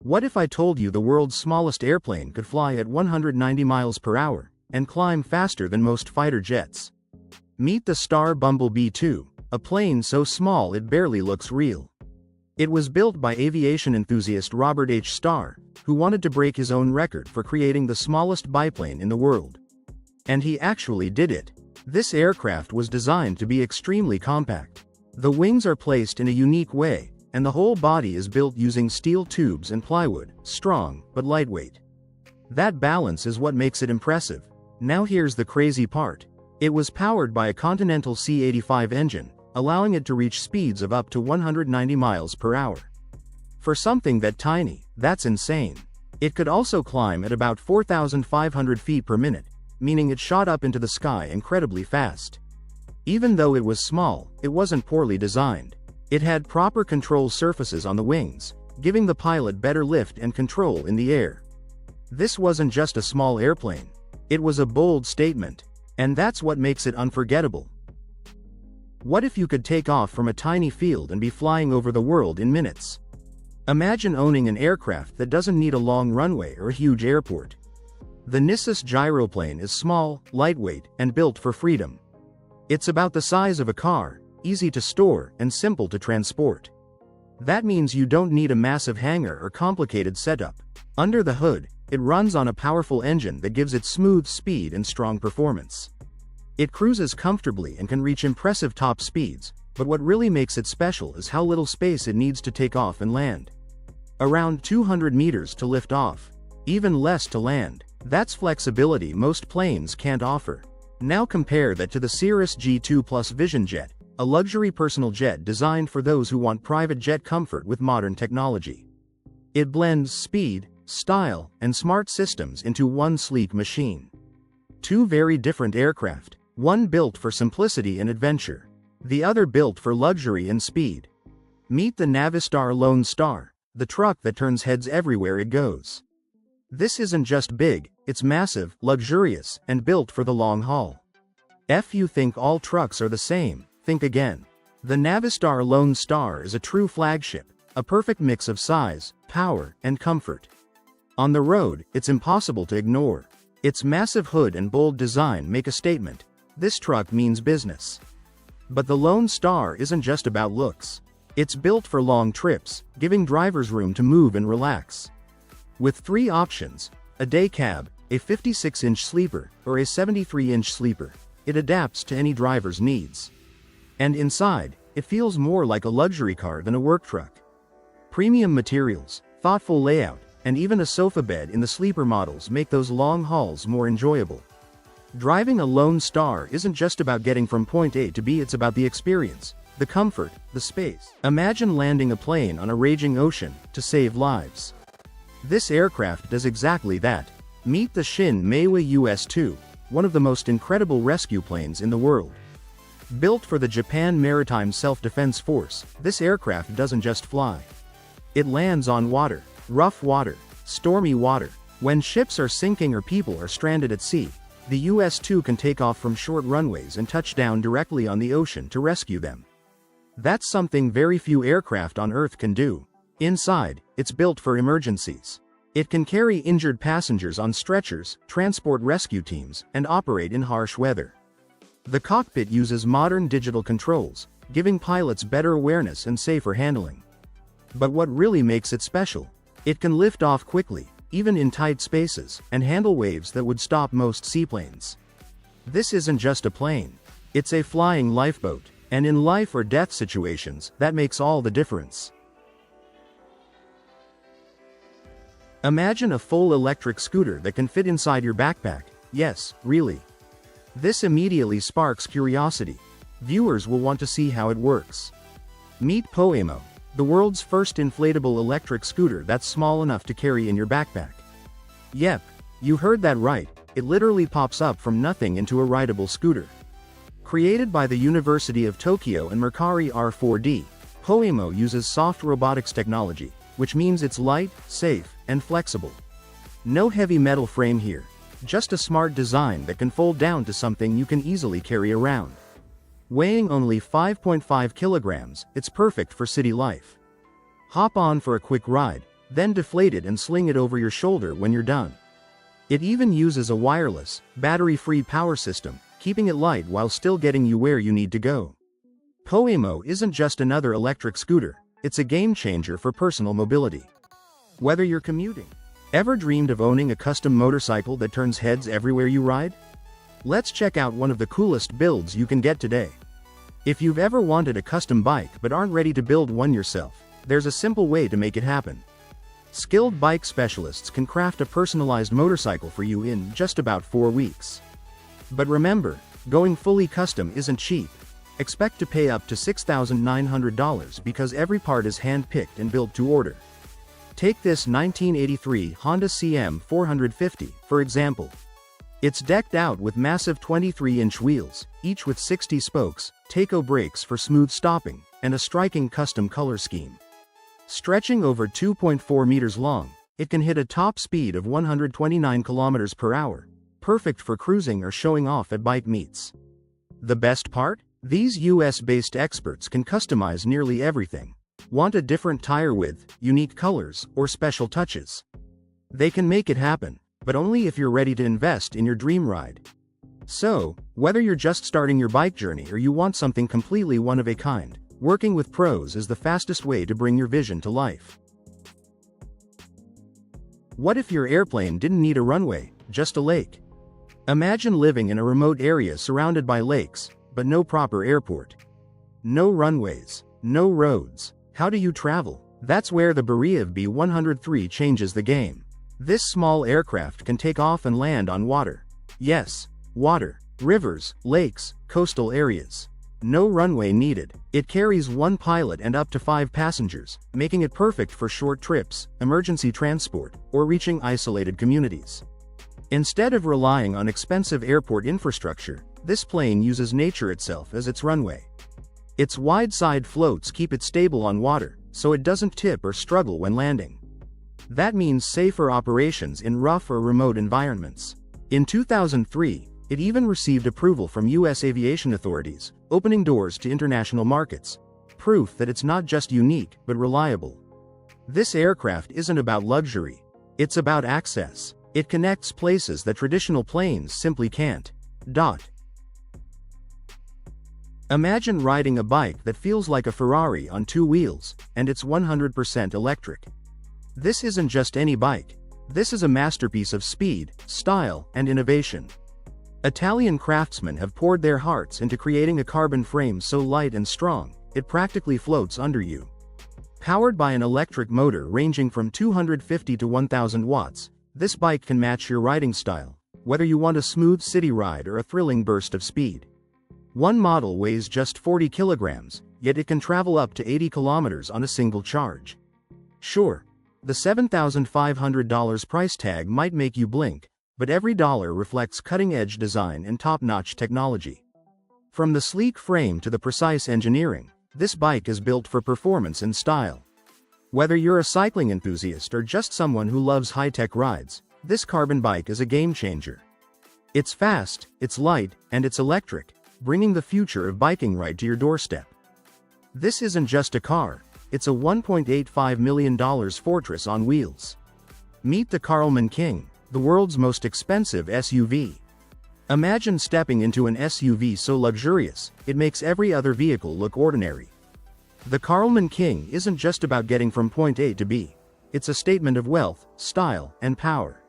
What if I told you the world's smallest airplane could fly at 190 miles per hour and climb faster than most fighter jets? Meet the Star Bumblebee 2, a plane so small it barely looks real. It was built by aviation enthusiast Robert H. Starr, who wanted to break his own record for creating the smallest biplane in the world. And he actually did it. This aircraft was designed to be extremely compact. The wings are placed in a unique way, and the whole body is built using steel tubes and plywood, strong but lightweight. That balance is what makes it impressive. Now here's the crazy part. It was powered by a Continental C85 engine, allowing it to reach speeds of up to 190 miles per hour. For something that tiny, that's insane. It could also climb at about 4,500 feet per minute, meaning it shot up into the sky incredibly fast. Even though it was small, it wasn't poorly designed. It had proper control surfaces on the wings, giving the pilot better lift and control in the air. This wasn't just a small airplane. It was a bold statement. And that's what makes it unforgettable. What if you could take off from a tiny field and be flying over the world in minutes? Imagine owning an aircraft that doesn't need a long runway or a huge airport. The Nissus gyroplane is small, lightweight, and built for freedom. It's about the size of a car, easy to store, and simple to transport. That means you don't need a massive hangar or complicated setup. Under the hood, it runs on a powerful engine that gives it smooth speed and strong performance. It cruises comfortably and can reach impressive top speeds, but what really makes it special is how little space it needs to take off and land. Around 200 meters to lift off. Even less to land. That's flexibility most planes can't offer. Now compare that to the Cirrus G2 Plus Vision Jet, a luxury personal jet designed for those who want private jet comfort with modern technology. It blends speed, style, and smart systems into one sleek machine. Two very different aircraft, one built for simplicity and adventure, the other built for luxury and speed. Meet the Navistar Lone Star, the truck that turns heads everywhere it goes. This isn't just big, it's massive, luxurious, and built for the long haul. If you think all trucks are the same, think again. The Navistar Lone Star is a true flagship, a perfect mix of size, power, and comfort. On the road, it's impossible to ignore. Its massive hood and bold design make a statement. This truck means business. But the Lone Star isn't just about looks. It's built for long trips, giving drivers room to move and relax. With three options, a day cab, a 56-inch sleeper, or a 73-inch sleeper, it adapts to any driver's needs. And inside, it feels more like a luxury car than a work truck. Premium materials, thoughtful layout, and even a sofa bed in the sleeper models make those long hauls more enjoyable. Driving a Lone Star isn't just about getting from point A to B, it's about the experience, the comfort, the space. Imagine landing a plane on a raging ocean to save lives. This aircraft does exactly that. Meet the Shin Meiwa US-2, one of the most incredible rescue planes in the world. Built for the Japan Maritime Self-Defense Force, this aircraft doesn't just fly. It lands on water. Rough water, stormy water. When ships are sinking or people are stranded at sea, the US-2 can take off from short runways and touch down directly on the ocean to rescue them. That's something very few aircraft on Earth can do. Inside, it's built for emergencies. It can carry injured passengers on stretchers, transport rescue teams, and operate in harsh weather. The cockpit uses modern digital controls, giving pilots better awareness and safer handling. But what really makes it special? It can lift off quickly, even in tight spaces, and handle waves that would stop most seaplanes. This isn't just a plane. It's a flying lifeboat, and in life or death situations, that makes all the difference. Imagine a full electric scooter that can fit inside your backpack. Yes, really. This immediately sparks curiosity. Viewers will want to see how it works. Meet Poemo, the world's first inflatable electric scooter that's small enough to carry in your backpack. Yep, you heard that right, it literally pops up from nothing into a rideable scooter. Created by the University of Tokyo and Mercari R4D, Poemo uses soft robotics technology, which means it's light, safe, and flexible. No heavy metal frame here, just a smart design that can fold down to something you can easily carry around. Weighing only 5.5 kilograms, it's perfect for city life. Hop on for a quick ride, then deflate it and sling it over your shoulder when you're done. It even uses a wireless, battery-free power system, keeping it light while still getting you where you need to go. Poemo isn't just another electric scooter, it's a game changer for personal mobility. Whether you're commuting, ever dreamed of owning a custom motorcycle that turns heads everywhere you ride? Let's check out one of the coolest builds you can get today. If you've ever wanted a custom bike but aren't ready to build one yourself, there's a simple way to make it happen. Skilled bike specialists can craft a personalized motorcycle for you in just about 4 weeks. But remember, going fully custom isn't cheap. Expect to pay up to $6,900 because every part is hand-picked and built to order. Take this 1983 Honda CM 450, for example. It's decked out with massive 23-inch wheels, each with 60 spokes, taco brakes for smooth stopping, and a striking custom color scheme. Stretching over 2.4 meters long, it can hit a top speed of 129 kilometers per hour, perfect for cruising or showing off at bike meets. The best part? These US-based experts can customize nearly everything. Want a different tire width, unique colors, or special touches? They can make it happen, but only if you're ready to invest in your dream ride. So, whether you're just starting your bike journey or you want something completely one of a kind, working with pros is the fastest way to bring your vision to life. What if your airplane didn't need a runway, just a lake? Imagine living in a remote area surrounded by lakes, but no proper airport. No runways, no roads. How do you travel? That's where the Buriyev B-103 changes the game. This small aircraft can take off and land on water. Yes, water, rivers, lakes, coastal areas. No runway needed. It carries 1 pilot and up to 5 passengers, making it perfect for short trips, emergency transport, or reaching isolated communities. Instead of relying on expensive airport infrastructure, this plane uses nature itself as its runway. Its wide-side floats keep it stable on water, so it doesn't tip or struggle when landing. That means safer operations in rough or remote environments. In 2003, it even received approval from US aviation authorities, opening doors to international markets. Proof that it's not just unique, but reliable. This aircraft isn't about luxury. It's about access. It connects places that traditional planes simply can't. Imagine riding a bike that feels like a Ferrari on 2 wheels, and it's 100% electric. This isn't just any bike. This is a masterpiece of speed, style, and innovation. Italian craftsmen have poured their hearts into creating a carbon frame so light and strong, it practically floats under you. Powered by an electric motor ranging from 250 to 1000 watts, this bike can match your riding style, whether you want a smooth city ride or a thrilling burst of speed. One model weighs just 40 kilograms, yet it can travel up to 80 kilometers on a single charge. Sure, the $7,500 price tag might make you blink, but every dollar reflects cutting-edge design and top-notch technology. From the sleek frame to the precise engineering, this bike is built for performance and style. Whether you're a cycling enthusiast or just someone who loves high-tech rides, this carbon bike is a game-changer. It's fast, it's light, and it's electric, bringing the future of biking right to your doorstep. This isn't just a car, it's a $1.85 million fortress on wheels. Meet the Carlman King, the world's most expensive SUV. Imagine stepping into an SUV so luxurious, it makes every other vehicle look ordinary. The Carlman King isn't just about getting from point A to B. It's a statement of wealth, style, and power.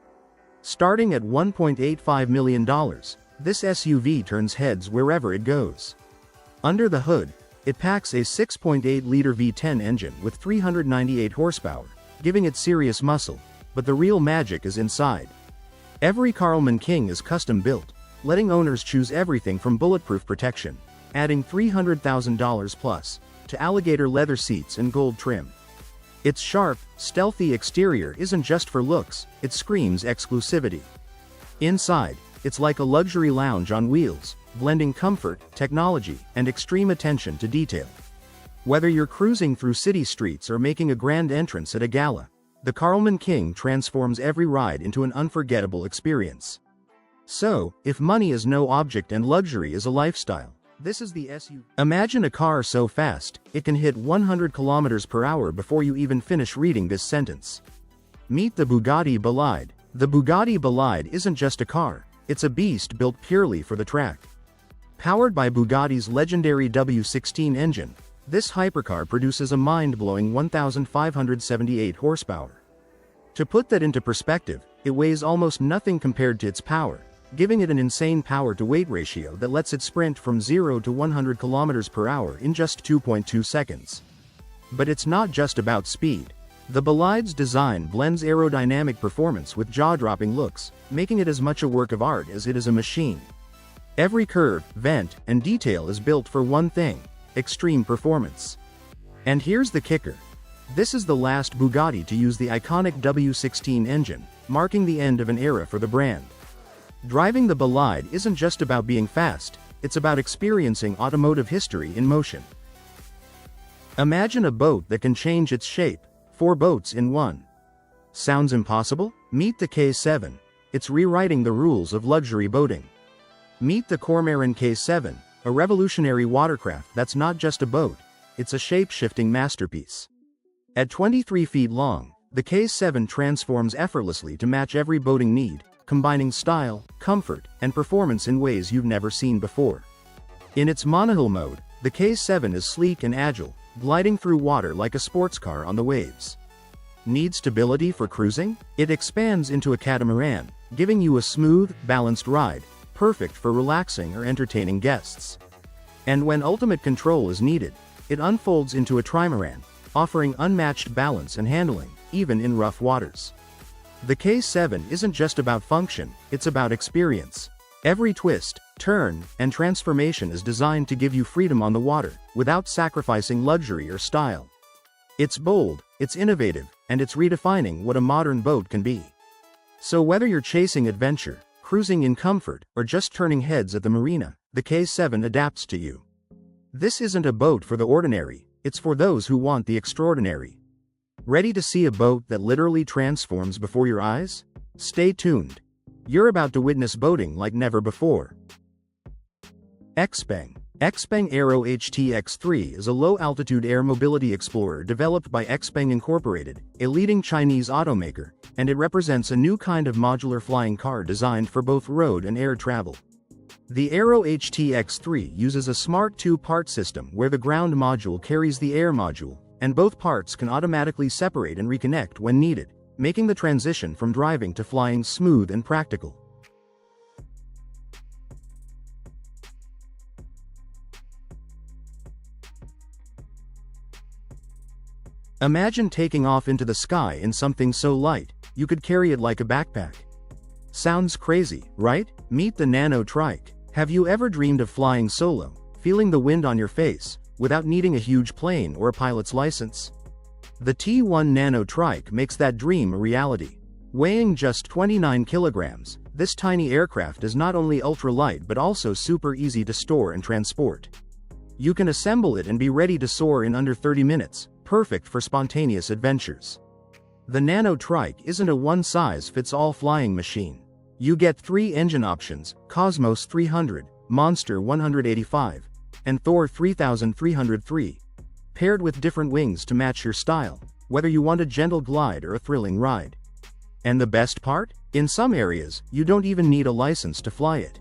Starting at $1.85 million, this SUV turns heads wherever it goes. Under the hood, it packs a 6.8-liter V10 engine with 398 horsepower, giving it serious muscle, but the real magic is inside. Every Carlman King is custom-built, letting owners choose everything from bulletproof protection, adding $300,000 plus, to alligator leather seats and gold trim. Its sharp, stealthy exterior isn't just for looks, it screams exclusivity. Inside, it's like a luxury lounge on wheels, blending comfort, technology, and extreme attention to detail. Whether you're cruising through city streets or making a grand entrance at a gala, the Carlman King transforms every ride into an unforgettable experience. So, if money is no object and luxury is a lifestyle, This is the SUV. Imagine a car so fast, it can hit 100 kilometers per hour before you even finish reading this sentence. Meet the Bugatti Bolide. The Bugatti Bolide isn't just a car, it's a beast built purely for the track. Powered by Bugatti's legendary W16 engine, this hypercar produces a mind-blowing 1,578 horsepower. To put that into perspective, it weighs almost nothing compared to its power, giving it an insane power-to-weight ratio that lets it sprint from 0 to 100 km per hour in just 2.2 seconds. But it's not just about speed. The Bolide's design blends aerodynamic performance with jaw-dropping looks, making it as much a work of art as it is a machine. Every curve, vent, and detail is built for one thing: extreme performance. And here's the kicker. This is the last Bugatti to use the iconic W16 engine, marking the end of an era for the brand. Driving the Bolide isn't just about being fast, it's about experiencing automotive history in motion. Imagine a boat that can change its shape, 4 boats in one. Sounds impossible? Meet the K7. It's rewriting the rules of luxury boating. Meet the Carlman King K7, a revolutionary watercraft that's not just a boat, it's a shape-shifting masterpiece. At 23 feet long, the K7 transforms effortlessly to match every boating need, combining style, comfort, and performance in ways you've never seen before. In its monohull mode, the K7 is sleek and agile, gliding through water like a sports car on the waves. Need stability for cruising? It expands into a catamaran, giving you a smooth, balanced ride, perfect for relaxing or entertaining guests. And when ultimate control is needed, it unfolds into a trimaran, offering unmatched balance and handling, even in rough waters. The K7 isn't just about function, it's about experience. Every twist, turn, and transformation is designed to give you freedom on the water, without sacrificing luxury or style. It's bold, it's innovative, and it's redefining what a modern boat can be. So whether you're chasing adventure, cruising in comfort, or just turning heads at the marina, the K7 adapts to you. This isn't a boat for the ordinary, it's for those who want the extraordinary. Ready to see a boat that literally transforms before your eyes? Stay tuned. You're about to witness boating like never before. Xpeng. Xpeng Aero HTX3 is a low-altitude air mobility explorer developed by Xpeng Incorporated, a leading Chinese automaker, and it represents a new kind of modular flying car designed for both road and air travel. The Aero HTX3 uses a smart 2-part system where the ground module carries the air module, and both parts can automatically separate and reconnect when needed, making the transition from driving to flying smooth and practical. Imagine taking off into the sky in something so light, you could carry it like a backpack. Sounds crazy, right? Meet the Nano Trike. Have you ever dreamed of flying solo, feeling the wind on your face, without needing a huge plane or a pilot's license? The T1 Nano Trike makes that dream a reality. Weighing just 29 kilograms, this tiny aircraft is not only ultralight but also super easy to store and transport. You can assemble it and be ready to soar in under 30 minutes, perfect for spontaneous adventures. The Nano Trike isn't a one-size-fits-all flying machine. You get 3 engine options: Cosmos 300, Monster 185, and Thor 3303, paired with different wings to match your style, whether you want a gentle glide or a thrilling ride. And the best part? In some areas, you don't even need a license to fly it.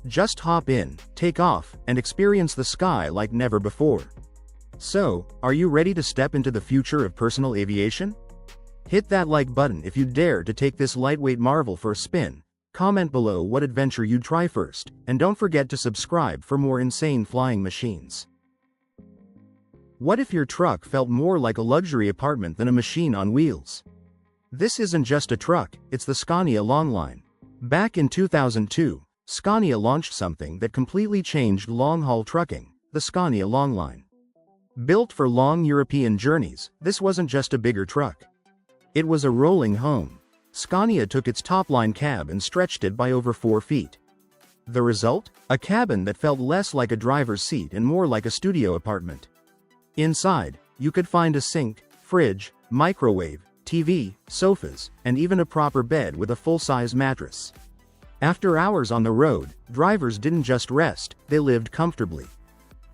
Just hop in, take off, and experience the sky like never before. So, are you ready to step into the future of personal aviation? Hit that like button if you dare to take this lightweight marvel for a spin. Comment below what adventure you'd try first, and don't forget to subscribe for more insane flying machines. What if your truck felt more like a luxury apartment than a machine on wheels? This isn't just a truck, it's the Scania Longline. Back in 2002, Scania launched something that completely changed long-haul trucking, the Scania Longline. Built for long European journeys, this wasn't just a bigger truck. It was a rolling home. Scania took its top-line cab and stretched it by over 4 feet. The result? A cabin that felt less like a driver's seat and more like a studio apartment. Inside, you could find a sink, fridge, microwave, TV, sofas, and even a proper bed with a full-size mattress. After hours on the road, drivers didn't just rest, they lived comfortably.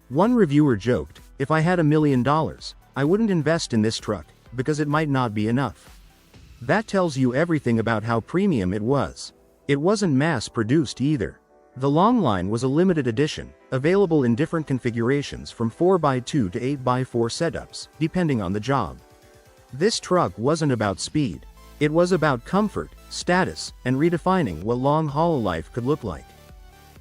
One reviewer joked, "If I had $1 million, I wouldn't invest in this truck, because it might not be enough." That tells you everything about how premium it was. It wasn't mass-produced either. The Longline was a limited edition, available in different configurations from 4x2 to 8x4 setups, depending on the job. This truck wasn't about speed. It was about comfort, status, and redefining what long-haul life could look like.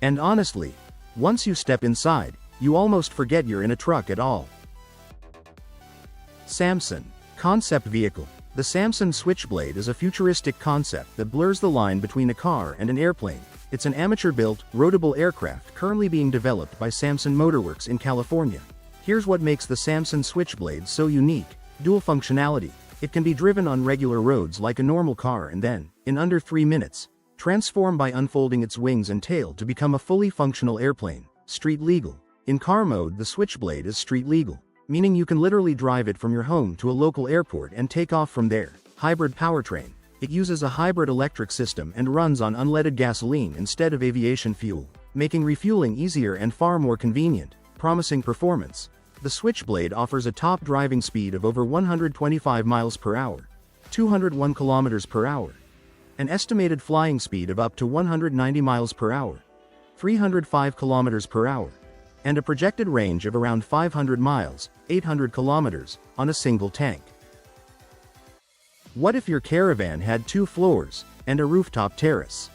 And honestly, once you step inside, you almost forget you're in a truck at all. Samson. Concept vehicle. The Samson Switchblade is a futuristic concept that blurs the line between a car and an airplane. It's an amateur-built, roadable aircraft currently being developed by Samson Motorworks in California. Here's what makes the Samson Switchblade so unique. Dual functionality. It can be driven on regular roads like a normal car and then, in under 3 minutes, transform by unfolding its wings and tail to become a fully functional airplane. Street legal. In car mode, the Switchblade is street legal, meaning you can literally drive it from your home to a local airport and take off from there. Hybrid powertrain. It uses a hybrid electric system and runs on unleaded gasoline instead of aviation fuel, making refueling easier and far more convenient. Promising performance. The Switchblade offers a top driving speed of over 125 miles per hour, 201 kilometers per hour, an estimated flying speed of up to 190 miles per hour, 305 kilometers per hour, and a projected range of around 500 miles, 800 kilometers, on a single tank. What if your caravan had 2 floors and a rooftop terrace?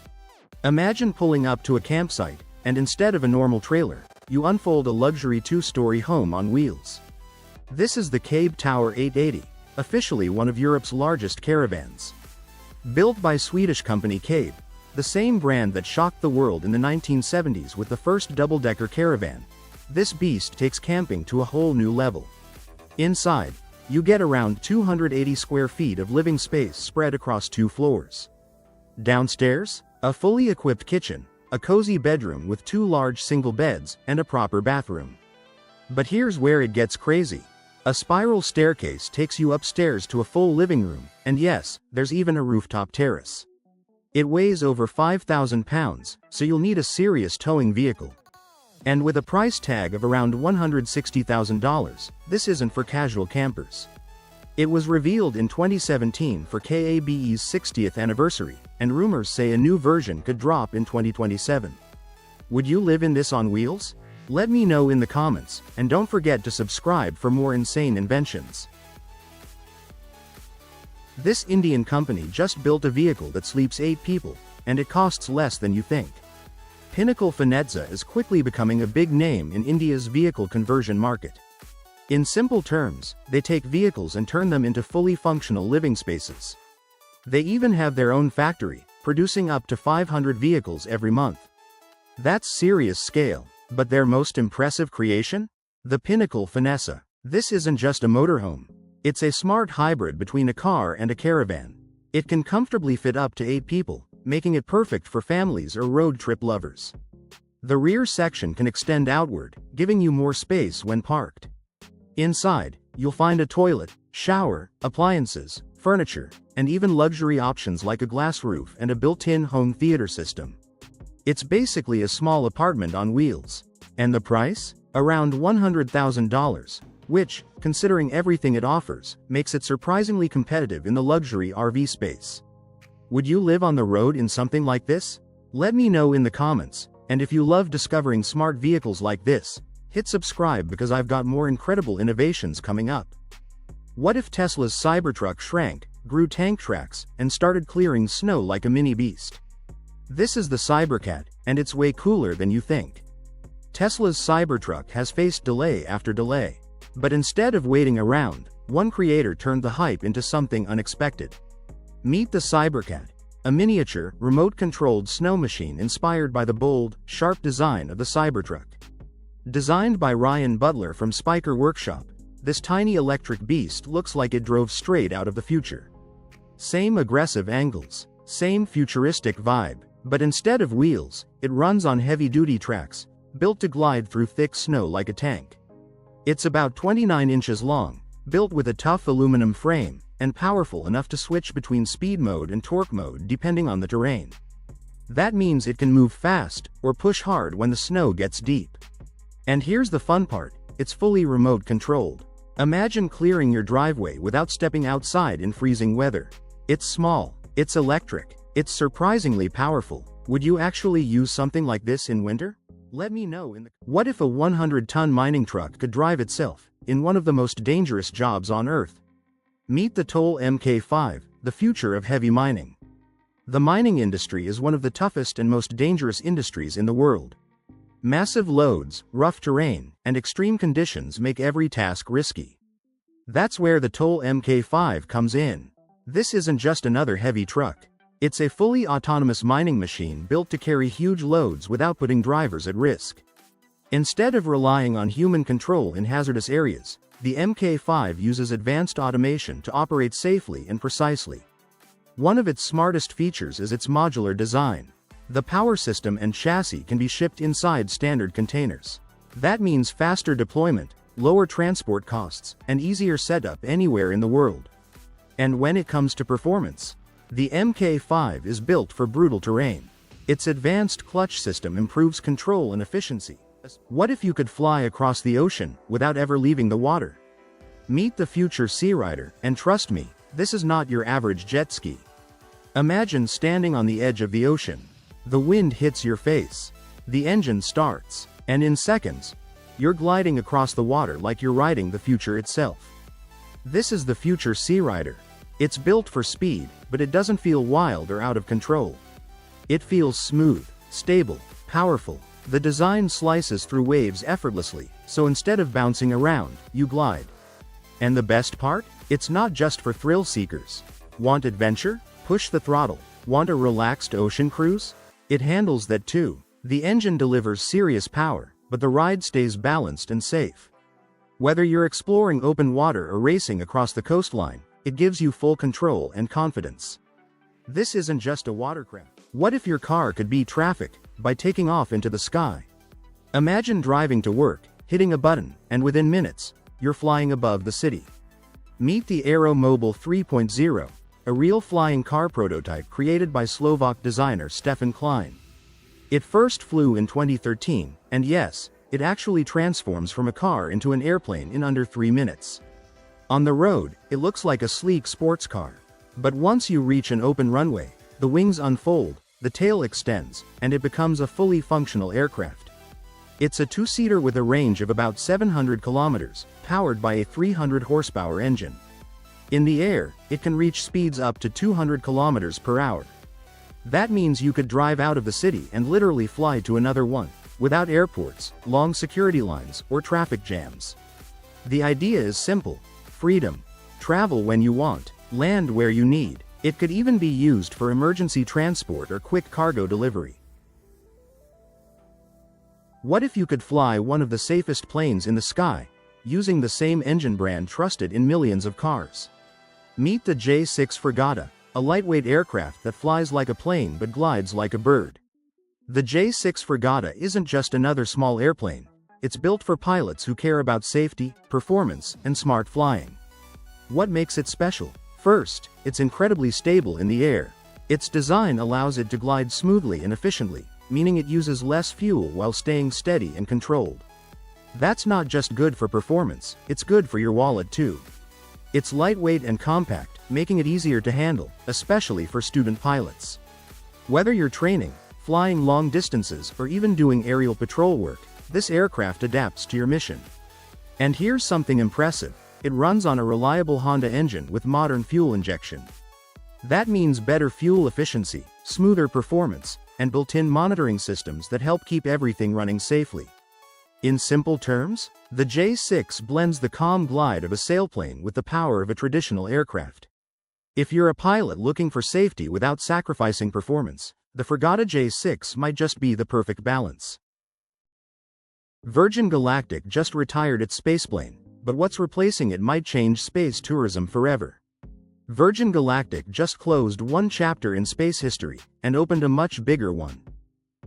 Imagine pulling up to a campsite, and instead of a normal trailer, you unfold a luxury 2-story home on wheels. This is the Cabe Tower 880, officially one of Europe's largest caravans. Built by Swedish company Cabe, the same brand that shocked the world in the 1970s with the first double-decker caravan, this beast takes camping to a whole new level. Inside, you get around 280 square feet of living space spread across 2 floors. Downstairs, a fully equipped kitchen, a cozy bedroom with 2 large single beds, and a proper bathroom. But here's where it gets crazy. A spiral staircase takes you upstairs to a full living room, and yes, there's even a rooftop terrace. It weighs over 5,000 pounds, so you'll need a serious towing vehicle. And with a price tag of around $160,000, this isn't for casual campers. It was revealed in 2017 for KABE's 60th anniversary, and rumors say a new version could drop in 2027. Would you live in this on wheels? Let me know in the comments, and don't forget to subscribe for more insane inventions. This Indian company just built a vehicle that sleeps 8 people, and it costs less than you think. Pinnacle Finezza is quickly becoming a big name in India's vehicle conversion market. In simple terms, they take vehicles and turn them into fully functional living spaces. They even have their own factory, producing up to 500 vehicles every month. That's serious scale, but their most impressive creation? The Pinnacle Finezza. This isn't just a motorhome. It's a smart hybrid between a car and a caravan. It can comfortably fit up to 8 people, making it perfect for families or road trip lovers. The rear section can extend outward, giving you more space when parked. Inside, you'll find a toilet, shower, appliances, furniture, and even luxury options like a glass roof and a built-in home theater system. It's basically a small apartment on wheels. And the price? Around $100,000, which, considering everything it offers, makes it surprisingly competitive in the luxury RV space. Would you live on the road in something like this? Let me know in the comments, and if you love discovering smart vehicles like this, hit subscribe because I've got more incredible innovations coming up. What if Tesla's Cybertruck shrank, grew tank tracks, and started clearing snow like a mini beast? This is the Cybercat, and it's way cooler than you think. Tesla's Cybertruck has faced delay after delay. But instead of waiting around, one creator turned the hype into something unexpected. Meet the Cybercat, a miniature, remote-controlled snow machine inspired by the bold, sharp design of the Cybertruck. Designed by Ryan Butler from Spiker Workshop, this tiny electric beast looks like it drove straight out of the future. Same aggressive angles, same futuristic vibe, but instead of wheels, it runs on heavy-duty tracks, built to glide through thick snow like a tank. It's about 29 inches long, built with a tough aluminum frame, and powerful enough to switch between speed mode and torque mode depending on the terrain. That means it can move fast, or push hard when the snow gets deep. And here's the fun part, it's fully remote controlled. Imagine clearing your driveway without stepping outside in freezing weather. It's small, it's electric, it's surprisingly powerful. Would you actually use something like this in winter? Let me know in the... What if a 100-ton mining truck could drive itself, in one of the most dangerous jobs on Earth? Meet the TOL Mk5, the future of heavy mining. The mining industry is one of the toughest and most dangerous industries in the world. Massive loads, rough terrain, and extreme conditions make every task risky. That's where the TOL Mk5 comes in. This isn't just another heavy truck. It's a fully autonomous mining machine built to carry huge loads without putting drivers at risk. Instead of relying on human control in hazardous areas, the Mk5 uses advanced automation to operate safely and precisely. One of its smartest features is its modular design. The power system and chassis can be shipped inside standard containers. That means faster deployment, lower transport costs, and easier setup anywhere in the world. And when it comes to performance, the Mk5 is built for brutal terrain. Its advanced clutch system improves control and efficiency. What if you could fly across the ocean without ever leaving the water? Meet the future Sea Rider, and trust me, this is not your average jet ski. Imagine standing on the edge of the ocean. The wind hits your face. The engine starts, and in seconds, you're gliding across the water like you're riding the future itself. This is the future Sea Rider. It's built for speed, but it doesn't feel wild or out of control. It feels smooth, stable, powerful. The design slices through waves effortlessly, so instead of bouncing around, you glide. And the best part? It's not just for thrill seekers. Want adventure? Push the throttle. Want a relaxed ocean cruise? It handles that too. The engine delivers serious power, but the ride stays balanced and safe. Whether you're exploring open water or racing across the coastline, it gives you full control and confidence. This isn't just a watercraft. What if your car could beat traffic by taking off into the sky? Imagine driving to work, hitting a button, and within minutes, you're flying above the city. Meet the Aeromobile 3.0, a real flying car prototype created by Slovak designer Stefan Klein. It first flew in 2013, and yes, it actually transforms from a car into an airplane in under 3 minutes. On the road, it looks like a sleek sports car. But once you reach an open runway, the wings unfold, the tail extends, and it becomes a fully functional aircraft. It's a two-seater with a range of about 700 kilometers, powered by a 300 horsepower engine. In the air, it can reach speeds up to 200 kilometers per hour. That means you could drive out of the city and literally fly to another one, without airports, long security lines, or traffic jams. The idea is simple: freedom. Travel when you want, land where you need. It could even be used for emergency transport or quick cargo delivery. What if you could fly one of the safest planes in the sky, using the same engine brand trusted in millions of cars? Meet the J6 Fregata, a lightweight aircraft that flies like a plane but glides like a bird. The J6 Fregata isn't just another small airplane. It's built for pilots who care about safety, performance, and smart flying. What makes it special? First, it's incredibly stable in the air. Its design allows it to glide smoothly and efficiently, meaning it uses less fuel while staying steady and controlled. That's not just good for performance, it's good for your wallet too. It's lightweight and compact, making it easier to handle, especially for student pilots. Whether you're training, flying long distances, or even doing aerial patrol work, this aircraft adapts to your mission. And here's something impressive: it runs on a reliable Honda engine with modern fuel injection. That means better fuel efficiency, smoother performance, and built-in monitoring systems that help keep everything running safely. In simple terms, the J6 blends the calm glide of a sailplane with the power of a traditional aircraft. If you're a pilot looking for safety without sacrificing performance, the Fregata J6 might just be the perfect balance. Virgin Galactic just retired its spaceplane, but what's replacing it might change space tourism forever. Virgin Galactic just closed one chapter in space history, and opened a much bigger one.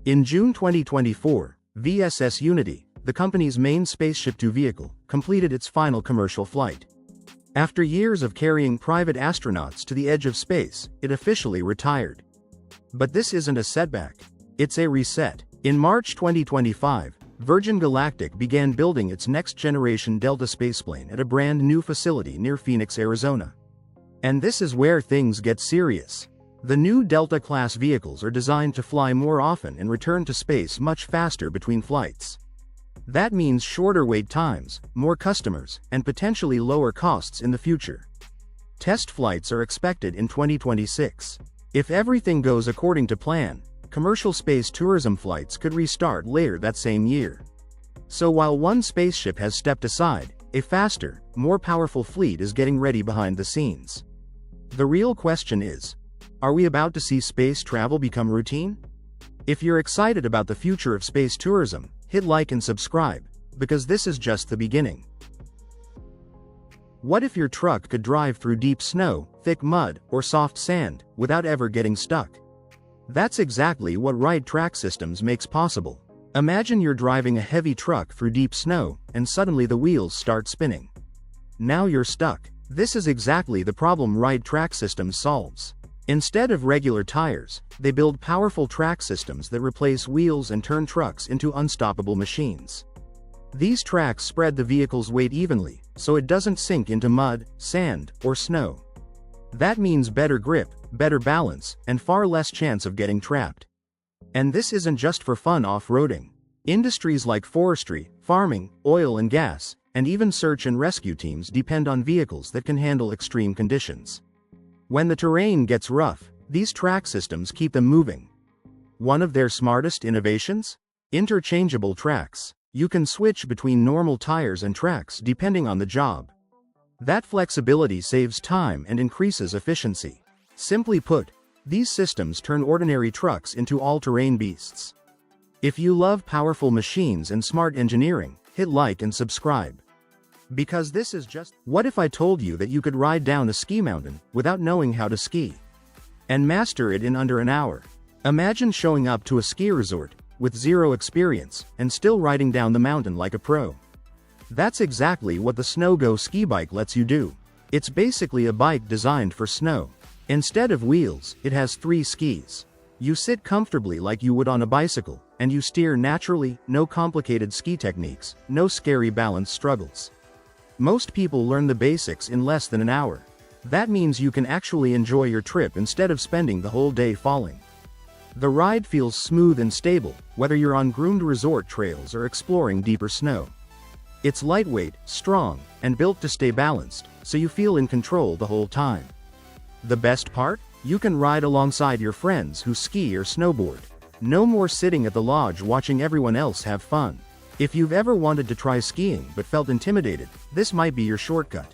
In June 2024, VSS Unity, the company's main spaceship-to vehicle, completed its final commercial flight. After years of carrying private astronauts to the edge of space, it officially retired. But this isn't a setback. It's a reset. In March 2025, Virgin Galactic began building its next-generation Delta spaceplane at a brand new facility near Phoenix, Arizona. And this is where things get serious. The new Delta-class vehicles are designed to fly more often and return to space much faster between flights. That means shorter wait times, more customers, and potentially lower costs in the future. Test flights are expected in 2026. If everything goes according to plan, commercial space tourism flights could restart later that same year. So while one spaceship has stepped aside, a faster, more powerful fleet is getting ready behind the scenes. The real question is, are we about to see space travel become routine? If you're excited about the future of space tourism, hit like and subscribe, because this is just the beginning. What if your truck could drive through deep snow, thick mud, or soft sand, without ever getting stuck? That's exactly what Ride Track Systems makes possible. Imagine you're driving a heavy truck through deep snow, and suddenly the wheels start spinning. Now you're stuck. This is exactly the problem Ride Track Systems solves. Instead of regular tires, they build powerful track systems that replace wheels and turn trucks into unstoppable machines. These tracks spread the vehicle's weight evenly, so it doesn't sink into mud, sand, or snow. That means better grip, better balance, and far less chance of getting trapped. And this isn't just for fun off-roading. Industries like forestry, farming, oil and gas, and even search and rescue teams depend on vehicles that can handle extreme conditions. When the terrain gets rough, these track systems keep them moving. One of their smartest innovations? Interchangeable tracks. You can switch between normal tires and tracks depending on the job. That flexibility saves time and increases efficiency. Simply put, these systems turn ordinary trucks into all-terrain beasts. If you love powerful machines and smart engineering, hit like and subscribe. Because this is just... What if I told you that you could ride down a ski mountain without knowing how to ski? And master it in under an hour? Imagine showing up to a ski resort with zero experience and still riding down the mountain like a pro. That's exactly what the Snowgo ski bike lets you do. It's basically a bike designed for snow. Instead of wheels, it has 3 skis. You sit comfortably like you would on a bicycle, and you steer naturally, no complicated ski techniques, no scary balance struggles. Most people learn the basics in less than an hour. That means you can actually enjoy your trip instead of spending the whole day falling. The ride feels smooth and stable, whether you're on groomed resort trails or exploring deeper snow. It's lightweight, strong, and built to stay balanced, so you feel in control the whole time. The best part? You can ride alongside your friends who ski or snowboard. No more sitting at the lodge watching everyone else have fun. If you've ever wanted to try skiing but felt intimidated, this might be your shortcut.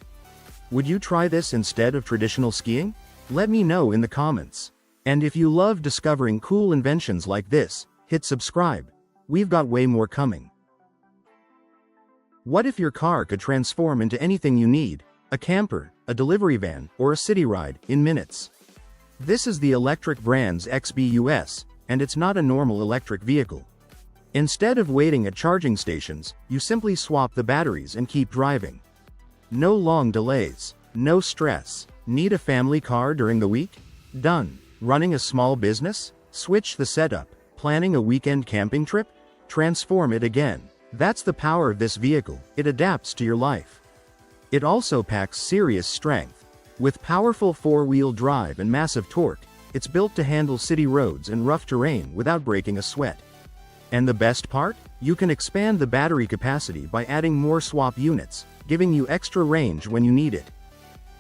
Would you try this instead of traditional skiing? Let me know in the comments. And if you love discovering cool inventions like this, hit subscribe. We've got way more coming. What if your car could transform into anything you need? A camper, a delivery van, or a city ride, in minutes? This is the electric brand's XBUS, and it's not a normal electric vehicle. Instead of waiting at charging stations, you simply swap the batteries and keep driving. No long delays, no stress. Need a family car during the week? Done. Running a small business? Switch the setup. Planning a weekend camping trip? Transform it again. That's the power of this vehicle. It adapts to your life. It also packs serious strength. With powerful 4-wheel drive and massive torque, it's built to handle city roads and rough terrain without breaking a sweat. And the best part? You can expand the battery capacity by adding more swap units, giving you extra range when you need it.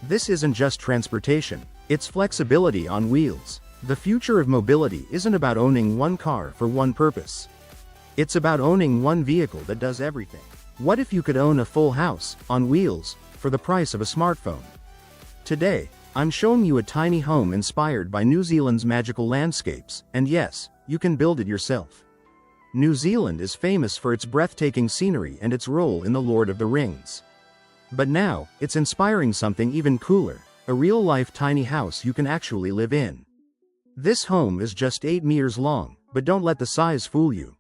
This isn't just transportation, it's flexibility on wheels. The future of mobility isn't about owning one car for one purpose. It's about owning one vehicle that does everything. What if you could own a full house, on wheels, for the price of a smartphone? Today, I'm showing you a tiny home inspired by New Zealand's magical landscapes, and yes, you can build it yourself. New Zealand is famous for its breathtaking scenery and its role in the Lord of the Rings. But now, it's inspiring something even cooler, a real-life tiny house you can actually live in. This home is just 8 meters long, but don't let the size fool you.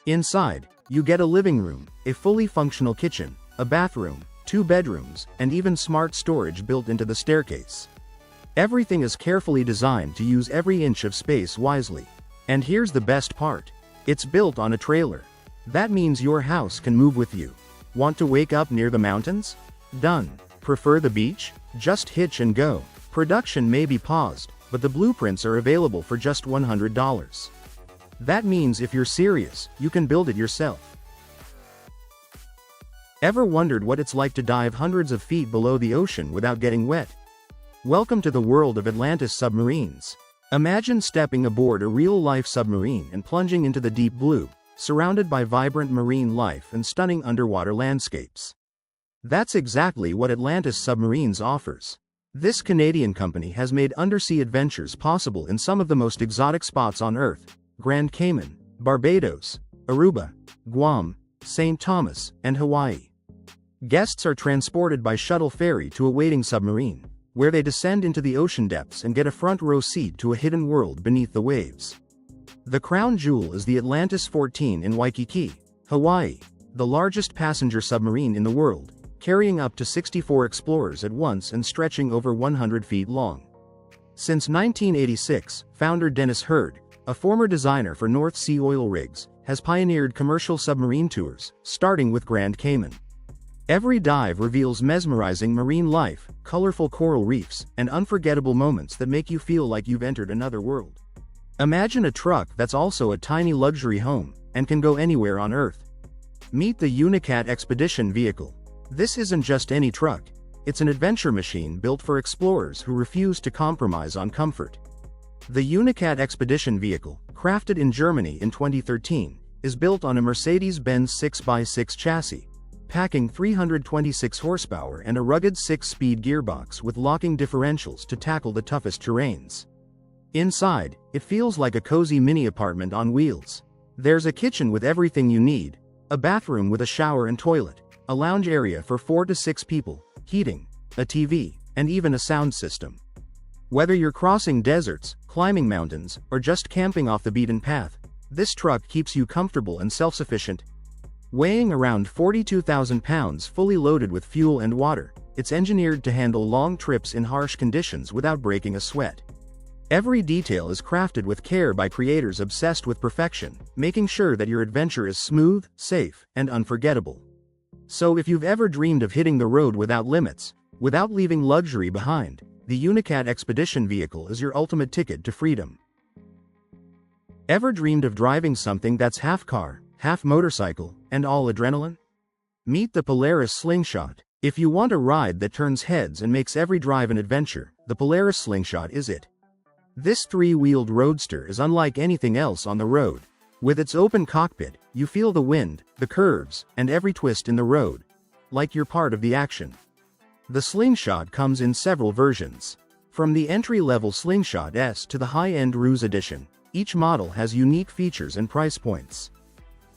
Inside, you get a living room, a fully functional kitchen, a bathroom, 2 bedrooms, and even smart storage built into the staircase. Everything is carefully designed to use every inch of space wisely. And here's the best part. It's built on a trailer. That means your house can move with you. Want to wake up near the mountains? Done. Prefer the beach? Just hitch and go. Production may be paused, but the blueprints are available for just $100. That means if you're serious, you can build it yourself. Ever wondered what it's like to dive hundreds of feet below the ocean without getting wet? Welcome to the world of Atlantis submarines. Imagine stepping aboard a real-life submarine and plunging into the deep blue, surrounded by vibrant marine life and stunning underwater landscapes. That's exactly what Atlantis Submarines offers. This Canadian company has made undersea adventures possible in some of the most exotic spots on Earth: Grand Cayman, Barbados, Aruba, Guam, St. Thomas, and Hawaii. Guests are transported by shuttle ferry to a waiting submarine, where they descend into the ocean depths and get a front-row seat to a hidden world beneath the waves. The crown jewel is the Atlantis 14 in Waikiki, Hawaii, the largest passenger submarine in the world, carrying up to 64 explorers at once and stretching over 100 feet long. Since 1986, founder Dennis Hurd, a former designer for North Sea oil rigs, has pioneered commercial submarine tours, starting with Grand Cayman. Every dive reveals mesmerizing marine life, colorful coral reefs, and unforgettable moments that make you feel like you've entered another world. Imagine a truck that's also a tiny luxury home, and can go anywhere on Earth. Meet the Unicat Expedition Vehicle. This isn't just any truck. It's an adventure machine built for explorers who refuse to compromise on comfort. The Unicat Expedition Vehicle, crafted in Germany in 2013, is built on a Mercedes-Benz 6x6 chassis, packing 326 horsepower and a rugged 6-speed gearbox with locking differentials to tackle the toughest terrains. Inside, it feels like a cozy mini apartment on wheels. There's a kitchen with everything you need, a bathroom with a shower and toilet, a lounge area for 4 to 6 people, heating, a TV, and even a sound system. Whether you're crossing deserts, climbing mountains, or just camping off the beaten path, this truck keeps you comfortable and self-sufficient. Weighing around 42,000 pounds fully loaded with fuel and water, it's engineered to handle long trips in harsh conditions without breaking a sweat. Every detail is crafted with care by creators obsessed with perfection, making sure that your adventure is smooth, safe, and unforgettable. So if you've ever dreamed of hitting the road without limits, without leaving luxury behind, the Unicat Expedition Vehicle is your ultimate ticket to freedom. Ever dreamed of driving something that's half car, half motorcycle, and all adrenaline? Meet the Polaris Slingshot. If you want a ride that turns heads and makes every drive an adventure, the Polaris Slingshot is it. This 3-wheeled roadster is unlike anything else on the road. With its open cockpit, you feel the wind, the curves, and every twist in the road, like you're part of the action. The Slingshot comes in several versions. From the entry-level Slingshot S to the high-end Ruse Edition, each model has unique features and price points.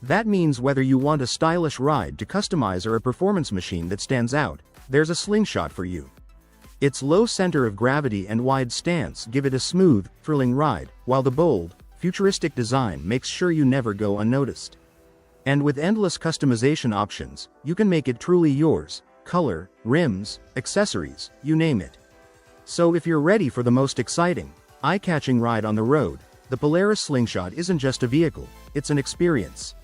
That means whether you want a stylish ride to customize or a performance machine that stands out, there's a Slingshot for you. Its low center of gravity and wide stance give it a smooth, thrilling ride, while the bold, futuristic design makes sure you never go unnoticed. And with endless customization options, you can make it truly yours: color, rims, accessories, you name it. So if you're ready for the most exciting, eye-catching ride on the road, the Polaris Slingshot isn't just a vehicle, it's an experience.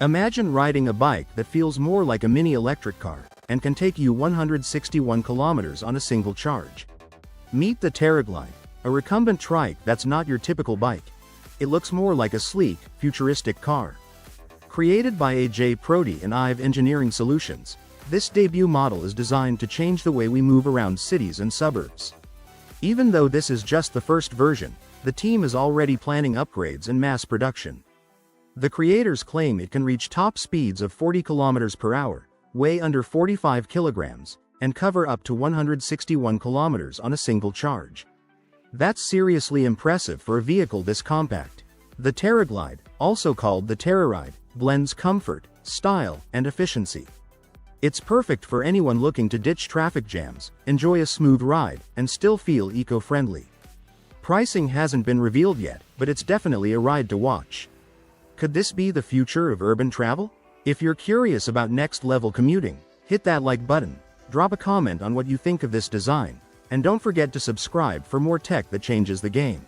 Imagine riding a bike that feels more like a mini electric car, and can take you 161 kilometers on a single charge. Meet the Teraglide, a recumbent trike that's not your typical bike. It looks more like a sleek, futuristic car. Created by AJ Prodi and IVE Engineering Solutions, this debut model is designed to change the way we move around cities and suburbs. Even though this is just the first version, the team is already planning upgrades and mass production. The creators claim it can reach top speeds of 40 kilometers per hour, weigh under 45 kilograms, and cover up to 161 kilometers on a single charge. That's seriously impressive for a vehicle this compact. The Teraglide, also called the Teraglide, blends comfort, style, and efficiency. It's perfect for anyone looking to ditch traffic jams, enjoy a smooth ride, and still feel eco-friendly. Pricing hasn't been revealed yet, but it's definitely a ride to watch. Could this be the future of urban travel? If you're curious about next-level commuting, hit that like button, drop a comment on what you think of this design, And don't forget to subscribe for more tech that changes the game.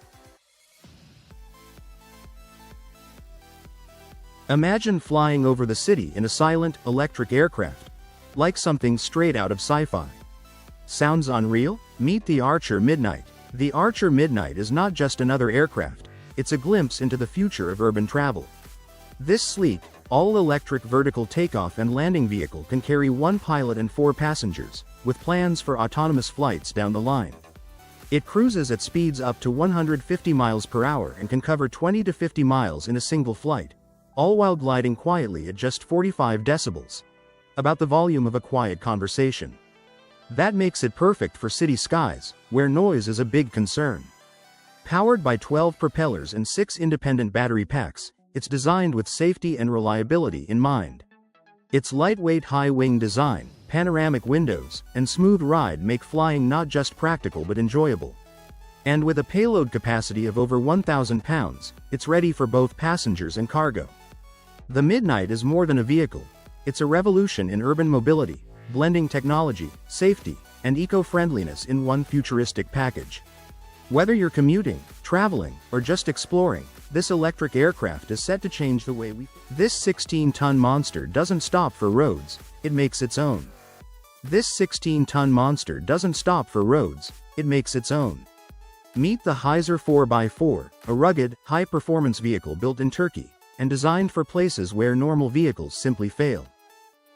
Imagine flying over the city in a silent, electric aircraft. Like something straight out of sci-fi. Sounds unreal? Meet the Archer Midnight. The Archer Midnight is not just another aircraft, it's a glimpse into the future of urban travel. This sleek, all-electric vertical takeoff and landing vehicle can carry 1 pilot and 4 passengers, with plans for autonomous flights down the line. It cruises at speeds up to 150 miles per hour and can cover 20 to 50 miles in a single flight, all while gliding quietly at just 45 decibels. About the volume of a quiet conversation. That makes it perfect for city skies, where noise is a big concern. Powered by 12 propellers and 6 independent battery packs, it's designed with safety and reliability in mind. Its lightweight high-wing design, panoramic windows, and smooth ride make flying not just practical but enjoyable. And with a payload capacity of over 1,000 pounds, it's ready for both passengers and cargo. The Midnight is more than a vehicle. It's a revolution in urban mobility, blending technology, safety, and eco-friendliness in one futuristic package. Whether you're commuting, traveling, or just exploring, this electric aircraft is set to change the way we... This 16-ton monster doesn't stop for roads, it makes its own. This 16-ton monster doesn't stop for roads, it makes its own. Meet the Heiser 4x4, a rugged, high-performance vehicle built in Turkey, and designed for places where normal vehicles simply fail.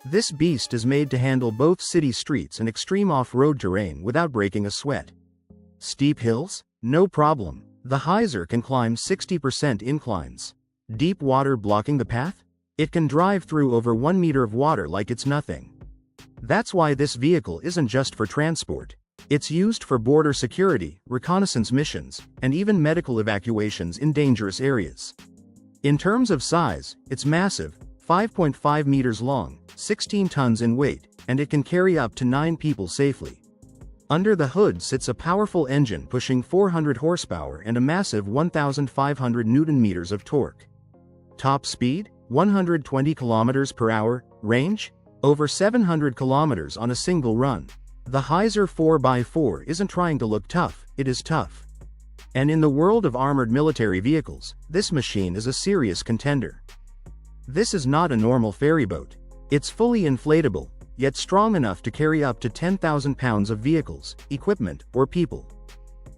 This beast is made to handle both city streets and extreme off-road terrain without breaking a sweat. Steep hills? No problem. The Heiser can climb 60% inclines. Deep water blocking the path? It can drive through over 1 meter of water like it's nothing. That's why this vehicle isn't just for transport. It's used for border security, reconnaissance missions, and even medical evacuations in dangerous areas. In terms of size, it's massive, 5.5 meters long, 16 tons in weight, and it can carry up to 9 people safely. Under the hood sits a powerful engine pushing 400 horsepower and a massive 1,500 Newton-meters of torque. Top speed? 120 kilometers per hour. Range? Over 700 kilometers on a single run. The Heiser 4x4 isn't trying to look tough, it is tough. And in the world of armored military vehicles, this machine is a serious contender. This is not a normal ferryboat. It's fully inflatable, yet strong enough to carry up to 10,000 pounds of vehicles, equipment, or people.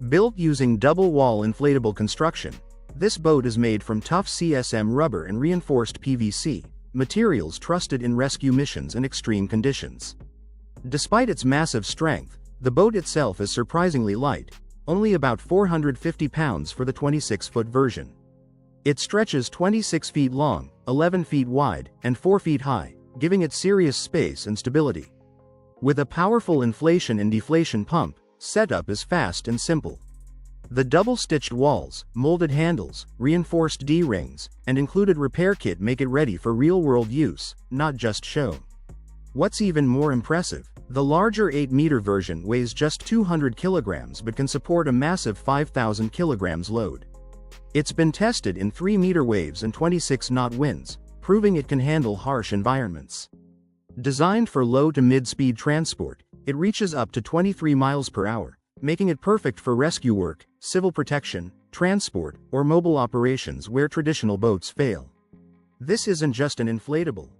Built using double-wall inflatable construction, this boat is made from tough CSM rubber and reinforced PVC, materials trusted in rescue missions and extreme conditions. Despite its massive strength, the boat itself is surprisingly light, only about 450 pounds for the 26-foot version. It stretches 26 feet long, 11 feet wide, and 4 feet high, giving it serious space and stability. With a powerful inflation and deflation pump, setup is fast and simple. The double-stitched walls, molded handles, reinforced D-rings, and included repair kit make it ready for real-world use, not just show. What's even more impressive, the larger 8-meter version weighs just 200 kilograms but can support a massive 5,000 kilograms load. It's been tested in 3-meter waves and 26-knot winds, proving it can handle harsh environments. Designed for low to mid-speed transport, it reaches up to 23 miles per hour, making it perfect for rescue work, civil protection, transport, or mobile operations where traditional boats fail. This isn't just an inflatable.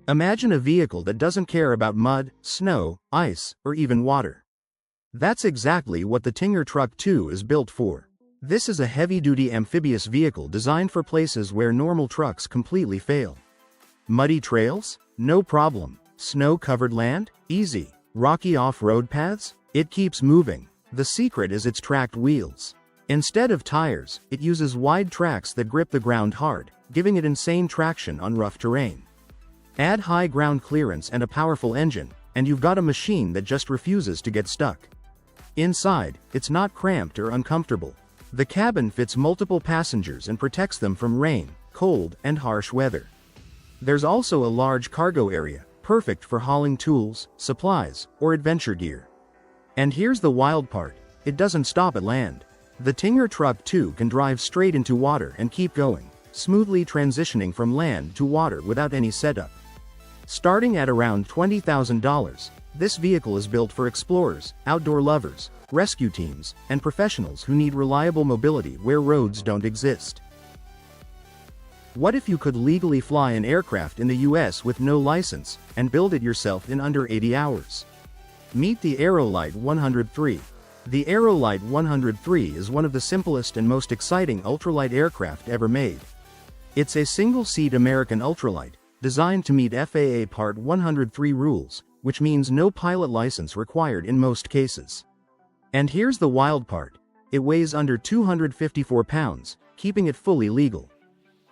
Imagine a vehicle that doesn't care about mud, snow, ice, or even water. That's exactly what the Tinger Truck 2 is built for. This is a heavy-duty amphibious vehicle designed for places where normal trucks completely fail. Muddy trails? No problem. Snow-covered land? Easy. Rocky off-road paths? It keeps moving. The secret is its tracked wheels. Instead of tires, it uses wide tracks that grip the ground hard, giving it insane traction on rough terrain. Add high ground clearance and a powerful engine, and you've got a machine that just refuses to get stuck. Inside, it's not cramped or uncomfortable. The cabin fits multiple passengers and protects them from rain, cold, and harsh weather. There's also a large cargo area, perfect for hauling tools, supplies, or adventure gear. And here's the wild part, it doesn't stop at land. The Tinger Truck 2 can drive straight into water and keep going, smoothly transitioning from land to water without any setup. Starting at around $20,000, this vehicle is built for explorers, outdoor lovers, rescue teams, and professionals who need reliable mobility where roads don't exist. What if you could legally fly an aircraft in the US with no license, and build it yourself in under 80 hours? Meet the Aerolite 103. The Aerolite 103 is one of the simplest and most exciting ultralight aircraft ever made. It's a single-seat American ultralight, designed to meet FAA Part 103 rules, which means no pilot license required in most cases. And here's the wild part. It weighs under 254 pounds, keeping it fully legal.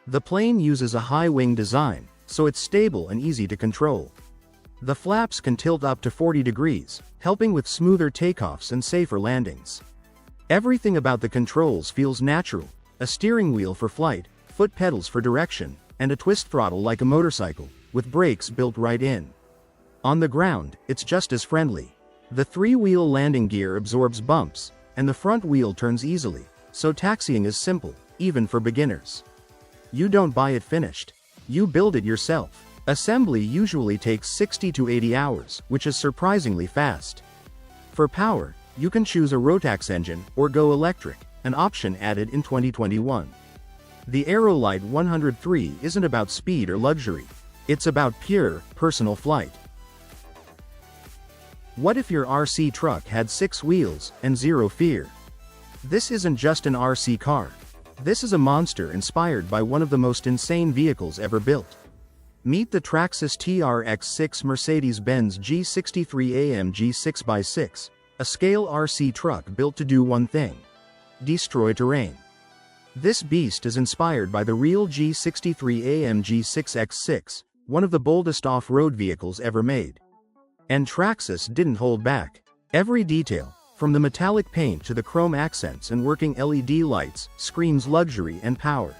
The plane uses a high-wing design, so it's stable and easy to control. The flaps can tilt up to 40 degrees, helping with smoother takeoffs and safer landings. Everything about the controls feels natural: a steering wheel for flight, foot pedals for direction, and a twist throttle like a motorcycle, with brakes built right in. On the ground, it's just as friendly. The three-wheel landing gear absorbs bumps, and the front wheel turns easily, so taxiing is simple, even for beginners. You don't buy it finished. You build it yourself. Assembly usually takes 60 to 80 hours, which is surprisingly fast. For power, you can choose a Rotax engine or go electric, an option added in 2021. The Aerolite 103 isn't about speed or luxury. It's about pure, personal flight. What if your RC truck had 6 wheels and 0 fear? This isn't just an RC car. This is a monster inspired by one of the most insane vehicles ever built. Meet the Traxxas TRX-6 Mercedes-Benz G63 AMG 6x6, a scale RC truck built to do one thing: destroy terrain. This beast is inspired by the real G63 AMG 6x6, one of the boldest off-road vehicles ever made. And Traxxas didn't hold back. Every detail, from the metallic paint to the chrome accents and working LED lights, screams luxury and power.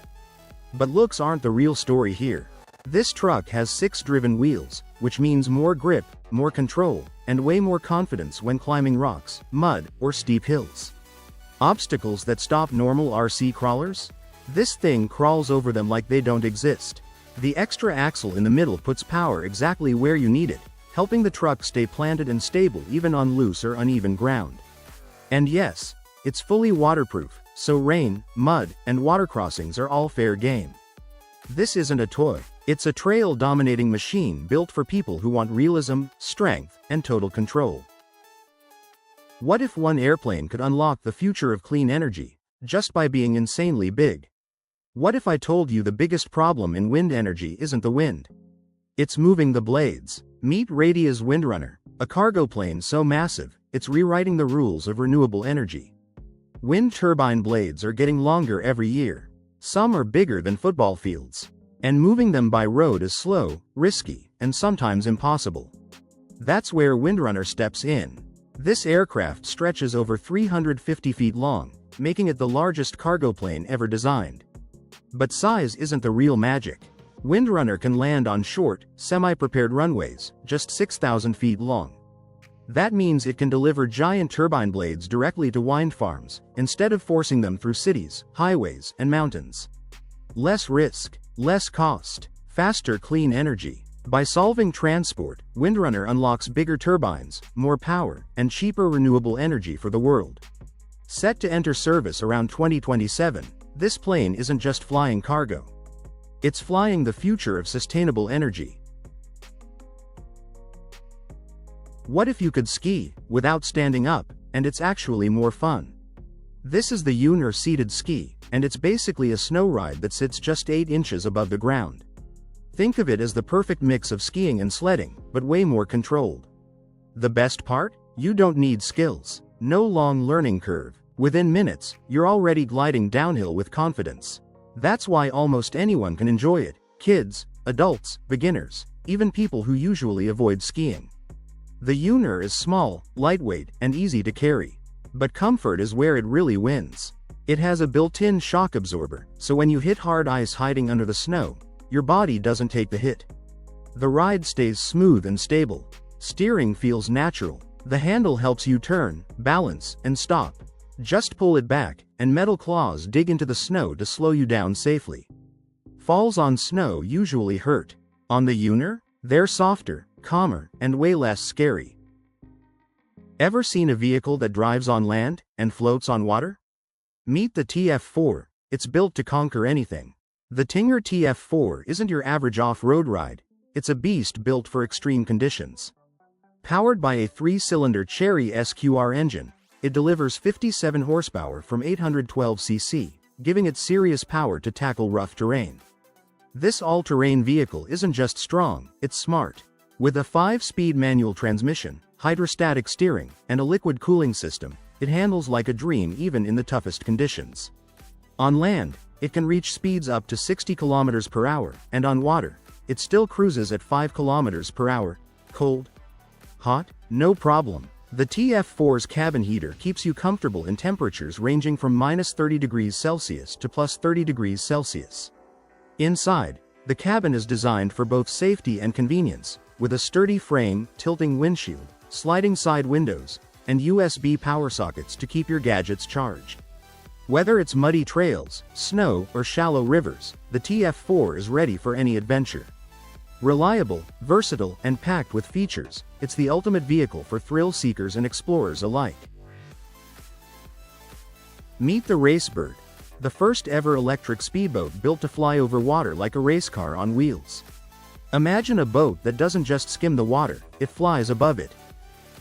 But looks aren't the real story here. This truck has 6 driven wheels, which means more grip, more control, and way more confidence when climbing rocks, mud, or steep hills. Obstacles that stop normal RC crawlers? This thing crawls over them like they don't exist. The extra axle in the middle puts power exactly where you need it, helping the truck stay planted and stable even on loose or uneven ground. And yes, it's fully waterproof, so rain, mud, and water crossings are all fair game. This isn't a toy. It's a trail-dominating machine built for people who want realism, strength, and total control. What if one airplane could unlock the future of clean energy, just by being insanely big? What if I told you the biggest problem in wind energy isn't the wind? It's moving the blades. Meet Radia's Windrunner, a cargo plane so massive, it's rewriting the rules of renewable energy. Wind turbine blades are getting longer every year. Some are bigger than football fields. And moving them by road is slow, risky, and sometimes impossible. That's where Windrunner steps in. This aircraft stretches over 350 feet long, making it the largest cargo plane ever designed. But size isn't the real magic. Windrunner can land on short, semi-prepared runways, just 6,000 feet long. That means it can deliver giant turbine blades directly to wind farms, instead of forcing them through cities, highways, and mountains. Less risk, less cost, faster clean energy. By solving transport, Windrunner unlocks bigger turbines, more power, and cheaper renewable energy for the world. Set to enter service around 2027, this plane isn't just flying cargo. It's flying the future of sustainable energy. What if you could ski, without standing up, and it's actually more fun? This is the Windrunner seated ski, and it's basically a snow ride that sits just 8 inches above the ground. Think of it as the perfect mix of skiing and sledding, but way more controlled. The best part? You don't need skills. No long learning curve. Within minutes, you're already gliding downhill with confidence. That's why almost anyone can enjoy it: kids, adults, beginners, even people who usually avoid skiing. The Windrunner is small, lightweight, and easy to carry. But comfort is where it really wins. It has a built-in shock absorber, so when you hit hard ice hiding under the snow, your body doesn't take the hit. The ride stays smooth and stable. Steering feels natural. The handle helps you turn, balance, and stop. Just pull it back, and metal claws dig into the snow to slow you down safely. Falls on snow usually hurt. On the Windrunner, they're softer, calmer, and way less scary. Ever seen a vehicle that drives on land and floats on water? Meet the TF4, it's built to conquer anything. The Tinger TF4 isn't your average off-road ride, it's a beast built for extreme conditions. Powered by a 3-cylinder Cherry SQR engine, it delivers 57 horsepower from 812cc, giving it serious power to tackle rough terrain. This all-terrain vehicle isn't just strong, it's smart. With a 5-speed manual transmission, hydrostatic steering, and a liquid cooling system, it handles like a dream even in the toughest conditions. On land, it can reach speeds up to 60 km per hour, and on water, it still cruises at 5 km per hour. Cold? Hot? No problem. The TF4's cabin heater keeps you comfortable in temperatures ranging from -30 degrees Celsius to +30 degrees Celsius. Inside, the cabin is designed for both safety and convenience, with a sturdy frame, tilting windshield, sliding side windows, and USB power sockets to keep your gadgets charged. Whether it's muddy trails, snow, or shallow rivers, the TF4 is ready for any adventure. Reliable, versatile, and packed with features, it's the ultimate vehicle for thrill seekers and explorers alike. Meet the Racebird, the first ever electric speedboat built to fly over water like a race car on wheels. Imagine a boat that doesn't just skim the water, it flies above it.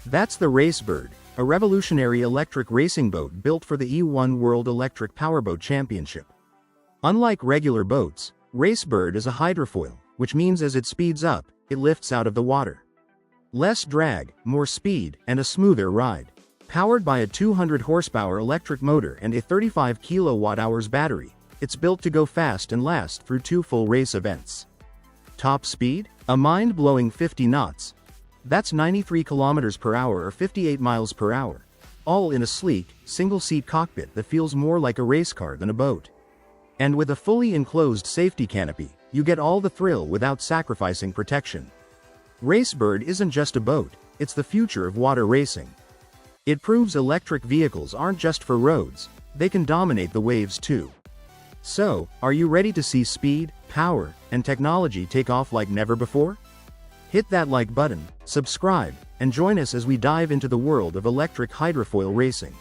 That's the Racebird, a revolutionary electric racing boat built for the E1 World Electric Powerboat Championship. Unlike regular boats, Racebird is a hydrofoil, which means as it speeds up, it lifts out of the water. Less drag, more speed, and a smoother ride. Powered by a 200 horsepower electric motor and a 35 kWh battery, it's built to go fast and last through 2 full race events. Top speed? A mind-blowing 50 knots. That's 93 km per hour or 58 miles per hour. All in a sleek, single-seat cockpit that feels more like a race car than a boat. And with a fully enclosed safety canopy, you get all the thrill without sacrificing protection. Racebird isn't just a boat, it's the future of water racing. It proves electric vehicles aren't just for roads, they can dominate the waves too. So, are you ready to see speed, power, and technology take off like never before? Hit that like button, subscribe, and join us as we dive into the world of electric hydrofoil racing.